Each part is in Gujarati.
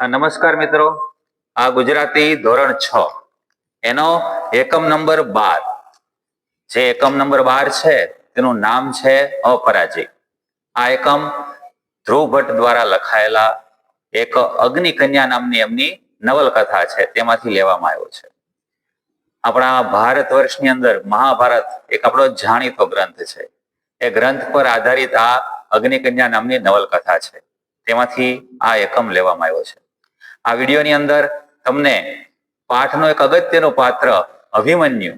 નમસ્કાર મિત્રો, આ ગુજરાતી ધોરણ 6 એનો એકમ નંબર 12, જે એકમ નંબર 12 છે તેનું નામ છે અપરાજય. આ એકમ ધ્રુવ ભટ્ટ દ્વારા લખાયેલા એક અગ્નિકન્યા નામની એમની નવલકથા છે, તેમાંથી લેવામાં આવ્યો છે. આપણા ભારત વર્ષની અંદર મહાભારત એક આપણો જાણીતો ગ્રંથ છે. એ ગ્રંથ પર આધારિત આ અગ્નિકન્યા નામની નવલકથા છે, તેમાંથી આ એકમ લેવામાં આવ્યો છે. આ વિડીયોની અંદર તમને પાઠનો એક અગત્યનું પાત્ર અભિમન્યુ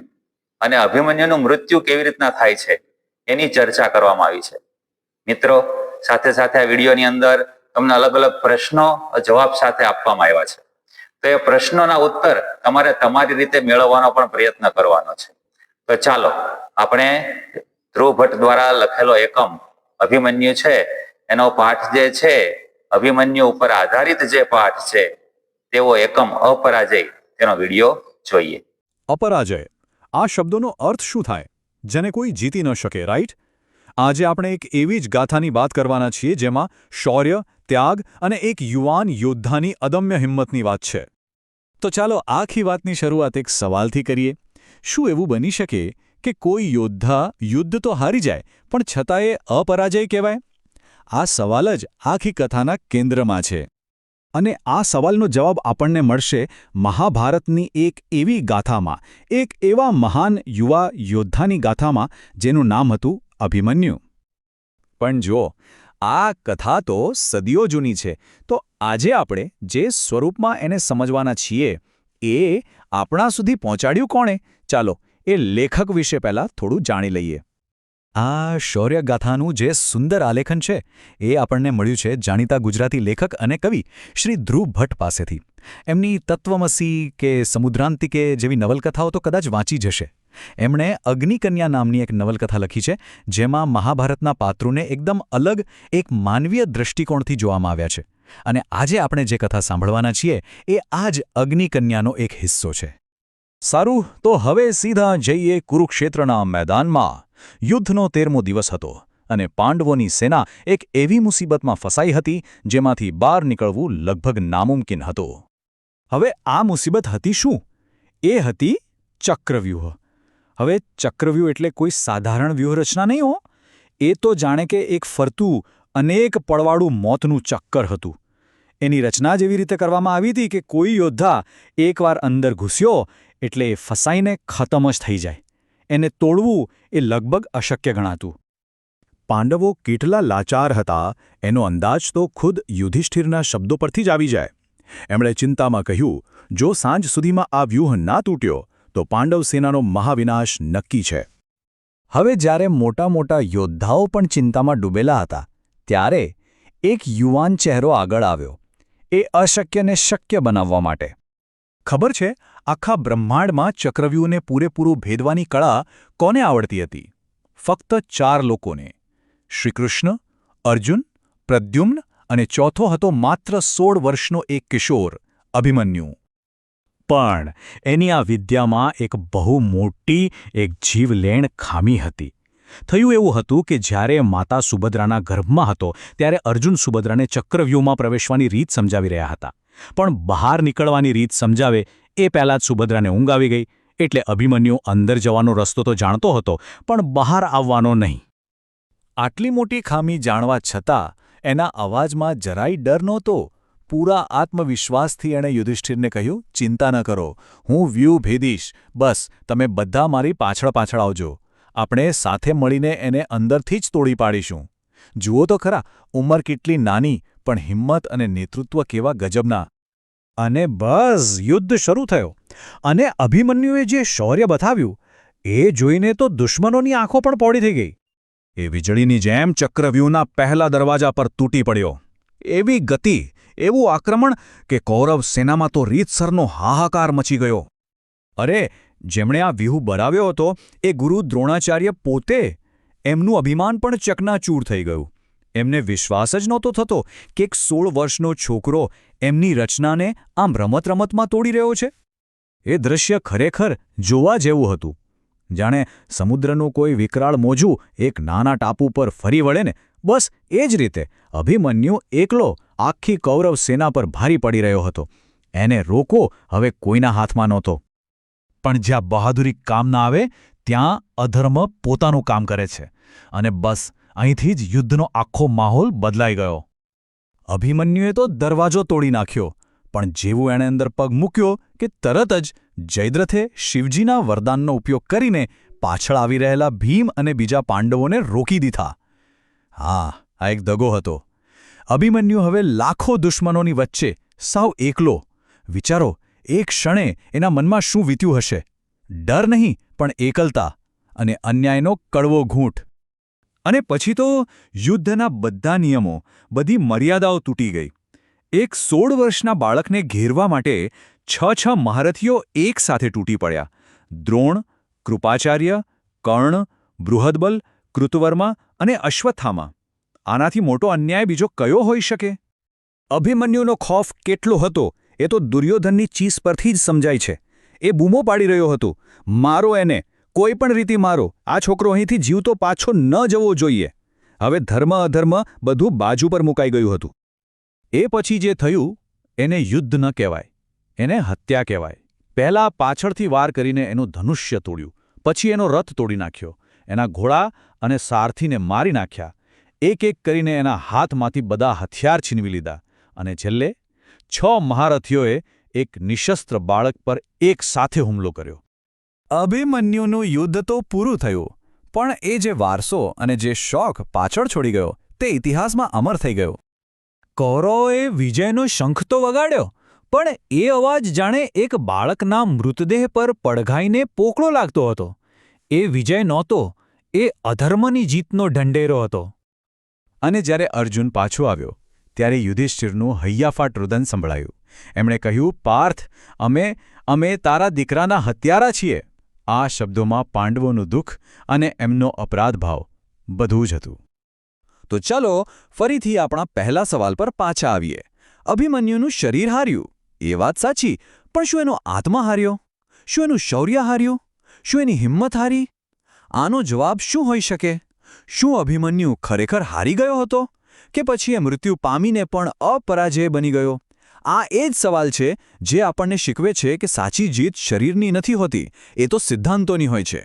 અને અભિમન્યુનું મૃત્યુ કેવી રીતના થાય છે એની ચર્ચા કરવામાં આવી છે. મિત્રો, સાથે સાથે આ વિડીયોની અંદર તમને અલગ અલગ પ્રશ્નો જવાબ સાથે આપવામાં આવ્યા છે. તો એ પ્રશ્નોના ઉત્તર તમારે તમારી રીતે મેળવવાનો પણ પ્રયત્ન કરવાનો છે. તો ચાલો આપણે ધ્રુવ ભટ્ટ દ્વારા લખેલો એકમ અભિમન્યુ છે, એનો પાઠ જે છે, અભિમન્યુ ઉપર આધારિત જે પાઠ છે તેવો એકમ અપરાજય, તેનો વિડીયો જોઈએ. અપરાજય, આ શબ્દોનો અર્થ શું થાય જેને કોઈ જીતી ન શકે, રાઈટ? આજે આપણે એક એવી જ ગાથાની વાત કરવાના છીએ જેમાં શૌર્ય, ત્યાગ અને એક યુવાન યોદ્ધાની અદમ્ય હિંમતની વાત છે. તો ચાલો આખી વાતની શરૂઆત એક સવાલથી કરીએ. શું એવું બની શકે કે કોઈ યોદ્ધા યુદ્ધ તો હારી જાય પણ છતાંય અપરાજય કહેવાય? આ સવાલ જ આખી કથાના કેન્દ્રમાં છે. અને આ સવાલનો જવાબ આપણને મળશે મહાભારતની એક એવી ગાથામાં, એક એવા મહાન યુવા યોદ્ધાની ગાથામાં જેનું નામ હતું અભિમન્યુ. પણ જો આ કથા તો સદીઓ જૂની છે, તો આજે આપણે જે સ્વરૂપમાં એને સમજવાના છીએ એ આપણા સુધી પહોંચાડ્યું કોણે? ચાલો એ લેખક વિશે પહેલાં થોડું જાણી લઈએ. આ શૌર્યગાથાનું જે સુંદર આલેખન છે એ આપણને મળ્યું છે જાણીતા ગુજરાતી લેખક અને કવિ શ્રી ધ્રુવ ભટ્ટ પાસેથી. એમની તત્વમસી કે સમુદ્રાંતિકે જેવી નવલકથાઓ તો કદાચ વાંચી જશે. એમણે અગ્નિકન્યા નામની એક નવલકથા લખી છે, જેમાં મહાભારતના પાત્રોને એકદમ અલગ એક માનવીય દૃષ્ટિકોણથી જોવામાં આવ્યા છે. અને આજે આપણે જે કથા સાંભળવાના છીએ એ આ જ અગ્નિકન્યાનો એક હિસ્સો છે. સારું, તો હવે સીધા જઈએ કુરુક્ષેત્રના મેદાનમાં. યુદ્ધનો 13મો દિવસ હતો અને પાંડવોની સેના એક એવી મુસીબતમાં ફસાઈ હતી જેમાંથી બહાર નીકળવું લગભગ નામુમકિન હતું. હવે આ મુસીબત હતી શું? એ હતી ચક્રવ્યૂહ. હવે ચક્રવ્યૂહ એટલે કોઈ સાધારણ વ્યૂહરચના નહીં હો. એ તો જાણે કે એક ફરતું અનેક પડવાળું મોતનું ચક્કર હતું. એની રચના જેવી રીતે કરવામાં આવી હતી કે કોઈ યોદ્ધા એકવાર અંદર ઘૂસ્યો એટલે એ ફસાઈને ખતમ જ થઈ જાય. એને તોડવું એ લગભગ અશક્ય ગણાતું. પાંડવો કેટલા લાચાર હતા એનો અંદાજ તો ખુદ યુધિષ્ઠિરના શબ્દો પરથી જ આવી જાય. એમણે ચિંતામાં કહ્યું, જો સાંજ સુધીમાં આ વ્યૂહ ના તૂટ્યો તો પાંડવ સેનાનો મહાવિનાશ નક્કી છે. હવે જ્યારે મોટા મોટા યોદ્ધાઓ પણ ચિંતામાં ડૂબેલા હતા ત્યારે એક યુવાન ચહેરો આગળ આવ્યો, એ અશક્યને શક્ય બનાવવા માટે. ખબર છે, આખા બ્રહ્માંડમાં ચક્રવ્યૂહને પૂરેપૂરું ભેદવાની કળા કોને આવડતી હતી? ફક્ત 4 લોકોને: શ્રીકૃષ્ણ, અર્જુન, પ્રદ્યુમ્ન અને ચોથો હતો માત્ર 16 વર્ષનો એક કિશોર, અભિમન્યુ. પણ એની આ વિદ્યામાં એક બહુ મોટી, એક જીવલેણ ખામી હતી. થયું એવું હતું કે જ્યારે માતા સુભદ્રાના ગર્ભમાં હતો ત્યારે અર્જુન સુભદ્રાને ચક્રવ્યૂહમાં પ્રવેશવાની રીત સમજાવી રહ્યા હતા. પણ બહાર નીકળવાની રીત સમજાવે એ પહેલાં જ સુભદ્રાને ઊંઘ આવી ગઈ. એટલે અભિમન્યુ અંદર જવાનો રસ્તો તો જાણતો હતો પણ બહાર આવવાનો નહીં. આટલી મોટી ખામી જાણવા છતાં એના અવાજમાં જરાય ડર નહોતો. પૂરા આત્મવિશ્વાસથી એણે યુધિષ્ઠિરને કહ્યું, ચિંતા ન કરો, હું વ્યૂહ ભેદીશ. બસ તમે બધા મારી પાછળ પાછળ આવજો. આપણે સાથે મળીને એને અંદરથી જ તોડી પાડીશું. જુઓ તો ખરા, ઉંમર કેટલી નાની પણ હિંમત અને નેતૃત્વ કેવા ગજબના. અને બસ યુદ્ધ શરૂ થયો. અને અભિમન્યુએ જે શૌર્ય બતાવ્યું એ જોઈને તો દુશ્મનોની આંખો પણ પહોળી થઈ ગઈ. એ વીજળીની જેમ ચક્રવ્યૂહના પહેલા દરવાજા પર તૂટી પડ્યો. એવી ગતિ, એવું આક્રમણ કે કૌરવ સેનામાં તો રીતસરનો હાહાકાર મચી ગયો. અરે, જેમણે આ વ્યૂહ બનાવ્યો હતો એ ગુરુ દ્રોણાચાર્ય પોતે. એમનું અભિમાન પણ ચકનાચૂર થઈ ગયું. એમને વિશ્વાસ જ નહોતો થતો કે એક 16 વર્ષનો છોકરો એમની રચનાને આમ રમત-રમતમાં તોડી રહ્યો છે. એ દૃશ્ય ખરેખર જોવા જેવું હતું. જાણે સમુદ્રનું કોઈ વિકરાળ મોજું એક નાના ટાપુ પર ફરી વળે ને બસ એ જ રીતે અભિમન્યુ એકલો આખી કૌરવ સેના પર ભારી પડી રહ્યો હતો. એને રોકવો હવે કોઈના હાથમાં નહોતો. પણ જ્યાં બહાદુરી કામ ના આવે ત્યાં અધર્મ પોતાનું કામ કરે છે. અને બસ અહીંથી જ યુદ્ધનો આખો માહોલ બદલાઈ ગયો. અભિમન્યુએ તો દરવાજો તોડી નાખ્યો, પણ જેવું એણે અંદર પગ મૂક્યો કે તરત જ જયદ્રથે શિવજીના વરદાનનો ઉપયોગ કરીને પાછળ આવી રહેલા ભીમ અને બીજા પાંડવોને રોકી દીધા. હા, આ એક દગો હતો. અભિમન્યુ હવે લાખો દુશ્મનોની વચ્ચે સાવ એકલો. વિચારો, એક ક્ષણે એના મનમાં શું વીત્યું હશે? ડર નહીં, પણ એકલતા અને અન્યાયનો કડવો ઘૂંટ. અને પછી તો યુદ્ધના બધા નિયમો, બધી મર્યાદાઓ તૂટી ગઈ. એક 16 વર્ષના બાળકને ઘેરવા માટે 6 મહારથીઓ એક સાથે તૂટી પડ્યા. દ્રોણ, કૃપાચાર્ય, કર્ણ, બૃહદબલ, કૃતવર્મા અને અશ્વત્થામા. આનાથી મોટો અન્યાય બીજો કયો હોઈ શકે? અભિમન્યુનો ખોફ કેટલો હતો એ તો દુર્યોધનની ચીસ પરથી જ સમજાય છે. એ બૂમો પાડી રહ્યો હતો, મારો એને, કોઈ પણ રીતે મારો, આ છોકરો અહીંથી જીવતો પાછો ન જવો જોઈએ. હવે ધર્મ અધર્મ બધું બાજુ પર મુકાઈ ગયું હતું. એ પછી જે થયું એને યુદ્ધ ન કહેવાય, એને હત્યા કહેવાય. પહેલાં પાછળથી વાર કરીને એનું ધનુષ્ય તોડ્યું, પછી એનો રથ તોડી નાખ્યો, એના ઘોડા અને સારથીને મારી નાખ્યા, એક એક કરીને એના હાથમાંથી બધા હથિયાર છીનવી લીધા, અને છેલ્લે 6 મહારથીઓએ એક નિશસ્ત્ર બાળક પર એક સાથે હુમલો કર્યો. અભિમન્યુનું યુદ્ધ તો પૂરું થયું, પણ એ જે વારસો અને જે શોખ પાછળ છોડી ગયો તે ઇતિહાસમાં અમર થઈ ગયો. કૌરવોએ વિજયનો શંખ તો વગાડ્યો, પણ એ અવાજ જાણે એક બાળકના મૃતદેહ પર પડઘાઈને પોકળો લાગતો હતો. એ વિજય નહોતો, એ અધર્મની જીતનો ઢંઢેરો હતો. અને જ્યારે અર્જુન પાછો આવ્યો ત્યારે યુધિષ્ઠિરનું હૈયાફાટ રુદન સંભળાયું. એમણે કહ્યું, પાર્થ, અમે તારા દીકરાના હત્યારા છીએ. આ શબ્દોમાં પાંડવોનું દુઃખ અને એમનો અપરાધ ભાવ બધું જ હતું. તો ચાલો ફરીથી આપણા પહેલા સવાલ પર પાછા આવીએ. અભિમન્યુનું શરીર હાર્યું, એ વાત સાચી, પણ શું એનો આત્મા હાર્યો? શું એનું શૌર્ય હાર્યું? શું એની હિંમત હારી? આનો જવાબ શું હોઈ શકે? શું અભિમન્યુ ખરેખર હારી ગયો હતો? કે પછી એ મૃત્યુ પામીને પણ અપરાજેય બની ગયો? આ એ જ સવાલ છે જે આપણને શીખવે છે કે સાચી જીત શરીરની નથી હોતી, એ તો સિદ્ધાંતોની હોય છે.